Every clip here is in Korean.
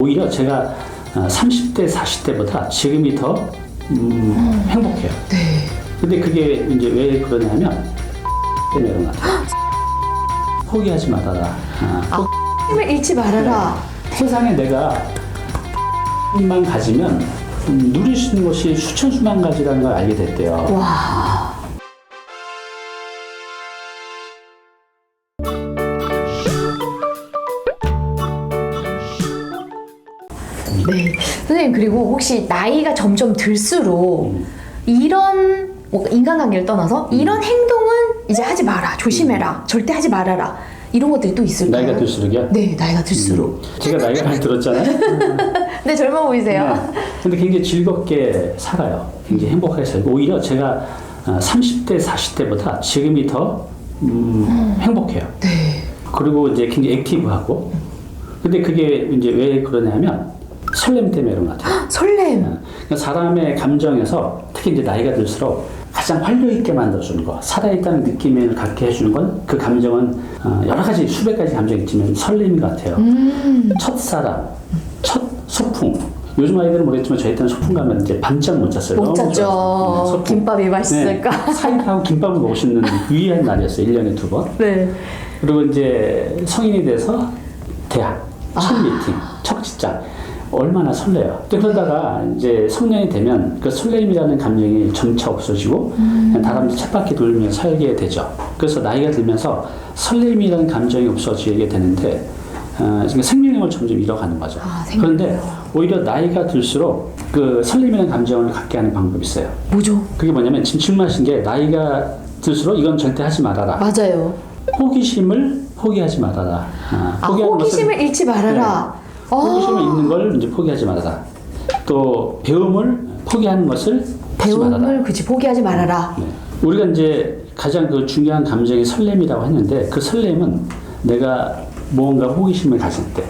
오히려 제가 30대, 40대보다 지금이 더 행복해요. 네. 근데 그게 이제 왜 그러냐면 때문에 그런 것 같아요. 포기하지 말아라. 힘을 잃지 말아라. 세상에 내가 만 가지면 누릴 수 있는 것이 수천 수만 가지라는 걸 알게 됐대요. 와. 네. 선생님, 그리고 혹시 나이가 점점 들수록 이런 뭐 인간관계를 떠나서 이런 행동은 이제 하지 마라, 조심해라, 절대 하지 말아라, 이런 것들이 또 있을까요? 나이가 들수록이요? 네, 나이가 들수록. 제가 나이가 많이 들었잖아요. 네, 젊어 보이세요. 네. 근데 굉장히 즐겁게 살아요. 굉장히 행복하게 살고 오히려 제가 30대, 40대보다 지금이 더 행복해요. 네. 그리고 이제 굉장히 액티브하고. 근데 그게 이제 왜 그러냐면 설렘 때문에 그런 것 같아요. 설렘. 그러니까 사람의 감정에서 특히 이제 나이가 들수록 가장 활력 있게 만들어주는 거, 살아있다는 느낌을 갖게 해주는 건 그 감정은 여러 가지 수백 가지 감정이 있지만 설렘인 것 같아요. 첫사랑, 첫 소풍. 요즘 아이들은 모르겠지만 저희 때는 소풍 가면 이제 밤잠 못 잤어요. 못 잤죠. 김밥이 맛있을까? 네, 사이다하고 김밥을 먹을 수 있는 유일한 날이었어요. 1년에 2번. 네. 그리고 이제 성인이 돼서 대학, 첫 미팅, 첫 직장. 얼마나 설레요. 또 그러다가 이제 성년이 되면 그 설렘이라는 감정이 점차 없어지고 그냥 다람쥐 쳇바퀴 돌면서 살게 되죠. 그래서 나이가 들면서 설렘이라는 감정이 없어지게 되는데 지금 생명력을 점점 잃어가는 거죠. 그런데 오히려 나이가 들수록 그 설렘이라는 감정을 갖게 하는 방법이 있어요. 뭐죠? 그게 뭐냐면 지금 질문하신 게 나이가 들수록 이건 절대 하지 말아라. 맞아요. 호기심을 포기하지 말아라. 호기심을 잃지 말아라. 네. 호기심을 있는 걸 이제 포기하지 말아라. 또 배움을 포기하는 것을 하지 말아라. 배움을 그치 포기하지 말아라. 네. 우리가 이제 가장 그 중요한 감정이 설렘이라고 했는데 그 설렘은 내가 무언가 호기심을 가질 때,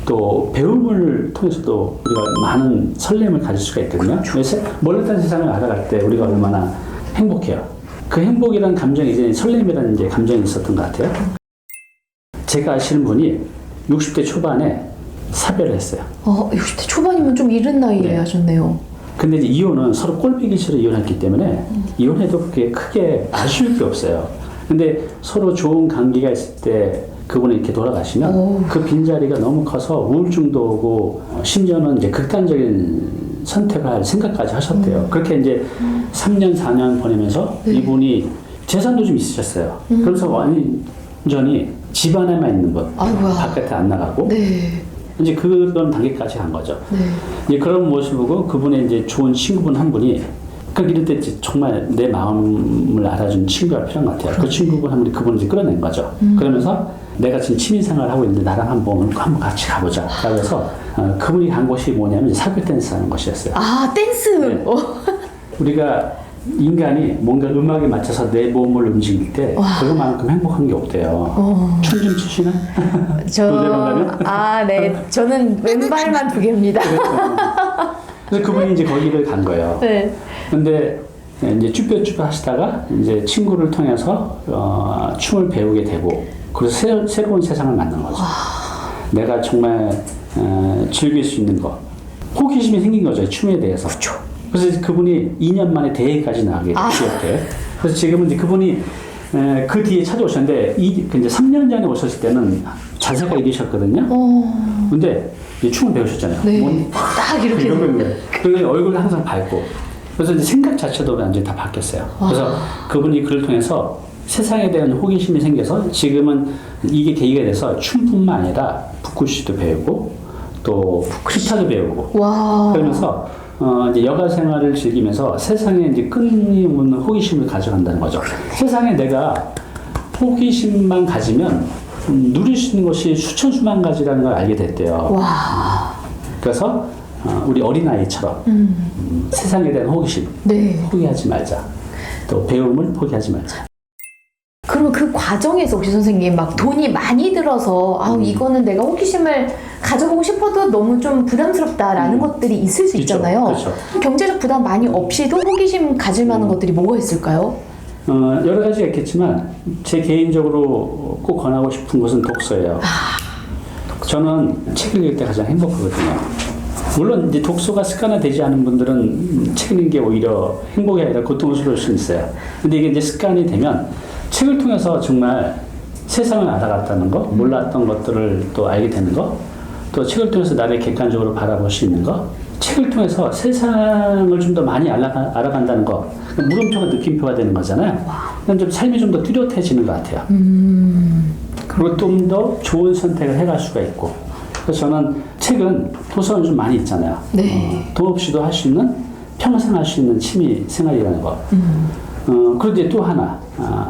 또 배움을 통해서도 우리가 많은 설렘을 가질 수가 있거든요. 그래서 몰랐던 세상을 알아갈 때 우리가 얼마나 행복해요. 그 행복이라는 감정이 이제 설렘이라는 이제 감정이 있었던 것 같아요. 제가 아시는 분이 60대 초반에 사별을 했어요. 60대 초반이면 좀 이른 나이에 네. 하셨네요. 근데 이제 이혼은 서로 꼴보기 싫어 이혼했기 때문에 이혼해도 그렇게 크게 아쉬울 게 없어요. 근데 서로 좋은 관계가 있을 때 그분이 이렇게 돌아가시면 그 빈자리가 너무 커서 우울증도 오고 심지어는 이제 극단적인 선택을 할 생각까지 하셨대요. 그렇게 이제 3년, 4년 보내면서 이분이 재산도 좀 있으셨어요. 그래서 완전히 집 안에만 있는 것, 바깥에 안 나가고 네. 이제 그런 단계까지 간 거죠. 네. 이제 그런 모습을 보고 그분의 이제 좋은 친구분 한 분이 이럴 때 정말 내 마음을 알아주는 친구가 필요한 것 같아요. 그 친구분 한 분이 그분을 이제 끌어낸 거죠. 그러면서 내가 지금 취미생활을 하고 있는데 나랑 한번 같이 가보자. 그래서 그분이 간 곳이 뭐냐면 사교 댄스하는 것이었어요. 댄스. 네. 우리가 인간이 뭔가 음악에 맞춰서 내 몸을 움직일 때 그것만큼 행복한 게 없대요. 춤 좀 추시나? 네. 저는 왼발만 2개입니다. 그래서 그분이 이제 거기를 간 거예요. 네. 근데 이제 쭈뼛쭈뼛 하시다가 이제 친구를 통해서 춤을 배우게 되고 그래서 새로운 세상을 만난 거죠. 내가 정말 즐길 수 있는 거. 호기심이 생긴 거죠. 춤에 대해서. 그렇죠. 그래서 그분이 2년 만에 대회까지 나가게 되었대요. 그래서 지금은 이제 그분이 그 뒤에 찾아오셨는데 이제 3년 전에 오셨을 때는 자세가 이러셨거든요. 근데 이제 춤을 배우셨잖아요. 네. 딱 이렇게. 그리고 얼굴도 항상 밝고. 그래서 이제 생각 자체도 완전히 다 바뀌었어요. 그래서 그분이 그를 통해서 세상에 대한 호기심이 생겨서 지금은 이게 계기가 돼서 춤뿐만 아니라 북구시도 배우고 또 기타도 배우고. 그러면서 이제 여가 생활을 즐기면서 세상에 이제 끊임없는 호기심을 가져간다는 거죠. 세상에 내가 호기심만 가지면 누릴 수 있는 것이 수천 수만 가지라는 걸 알게 됐대요. 그래서 우리 어린아이처럼 세상에 대한 호기심 포기하지 말자. 또 배움을 포기하지 말자. 그러면 그 과정에서 혹시 선생님 막 돈이 많이 들어서 이거는 내가 호기심을 가져보고 싶어도 너무 좀 부담스럽다라는 것들이 있을 수 있잖아요. 그렇죠. 경제적 부담 많이 없이도 호기심 가질 만한 것들이 뭐가 있을까요? 여러 가지가 있겠지만 제 개인적으로 꼭 권하고 싶은 것은 독서예요. 저는 책을 읽을 때 가장 행복하거든요. 물론 이제 독서가 습관화되지 않은 분들은 책 읽는 게 오히려 행복이 아니라 고통스러울 수 있어요. 근데 이게 이제 습관이 되면 책을 통해서 정말 세상을 알아갔다는 거, 몰랐던 것들을 또 알게 되는 거, 또 책을 통해서 나를 객관적으로 바라볼 수 있는 거, 책을 통해서 세상을 좀 더 많이 알아간다는 거, 물음표가 느낌표가 되는 거잖아요. 그럼 좀 삶이 좀 더 뚜렷해지는 것 같아요. 그리고 좀 더 좋은 선택을 해갈 수가 있고. 그래서 저는 책은 도서관 좀 많이 있잖아요. 네. 돈 없이도 할 수 있는, 평생 할 수 있는 취미 생활이라는 거. 그런데 또 하나,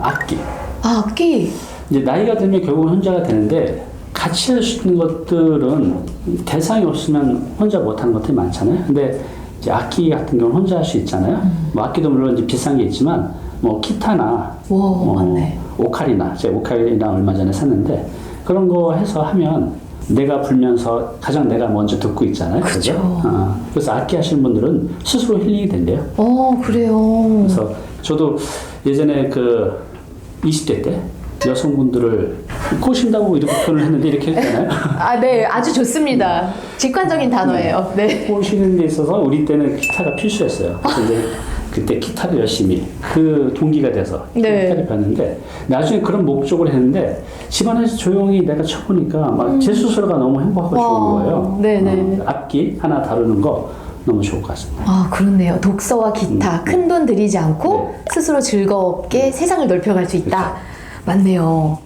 악기. 아, 악기. 이제 나이가 들면 결국은 혼자가 되는데 같이 할 수 있는 것들은 대상이 없으면 혼자 못하는 것들이 많잖아요. 근데 이제 악기 같은 경우는 혼자 할 수 있잖아요. 뭐 악기도 물론 이제 비싼 게 있지만 뭐 기타나 맞네. 오카리나, 제가 오카리나 얼마 전에 샀는데 그런 거 해서 하면 내가 불면서 가장 내가 먼저 듣고 있잖아요. 그죠. 그래서 악기 하시는 분들은 스스로 힐링이 된대요. 그래요. 그래서 저도 예전에 그 20대 때 여성분들을 꼬신다고 이렇게 표현을 했는데 이렇게 했잖아요. 아, 네. 아주 좋습니다. 직관적인 단어예요. 네. 꼬시는 데 있어서 우리 때는 기타가 필수였어요. 그래서 이제 그때 기타를 열심히 그 동기가 돼서 네. 기타를 배웠는데 나중에 그런 목적으로 했는데 집안에서 조용히 내가 쳐보니까 막 제 스스로가 너무 행복하고 좋은 거예요. 네네. 악기 하나 다루는 거 너무 좋을 것 같습니다. 아, 그렇네요. 독서와 기타, 큰 돈 들이지 않고 네. 스스로 즐겁게 세상을 넓혀갈 수 있다. 맞네요.